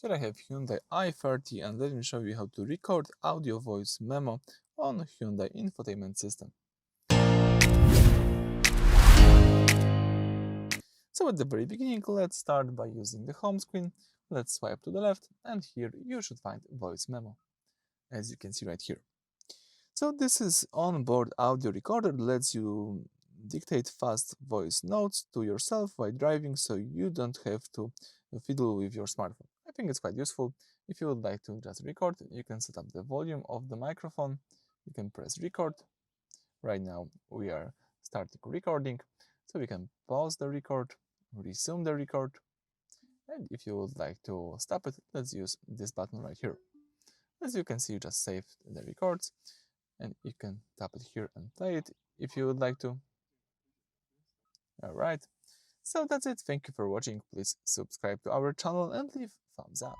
Here I have Hyundai i30 and let me show you how to record audio voice memo on Hyundai Infotainment system. So at the very beginning, let's start by using the home screen. Let's swipe to the left and here you should find voice memo, as you can see right here. So this is onboard audio recorder that lets you dictate fast voice notes to yourself while driving so you don't have to fiddle with your smartphone. I think it's quite useful. If you would like to just record, you can set up the volume of the microphone. You can press record. Right now we are starting recording, so we can pause the record, resume the record, and if you would like to stop it, let's use this button right here. As you can see, you just saved the records, and you can tap it here and play it if you would like to. Alright, so that's it. Thank you for watching. Please subscribe to our channel and leave thumbs up.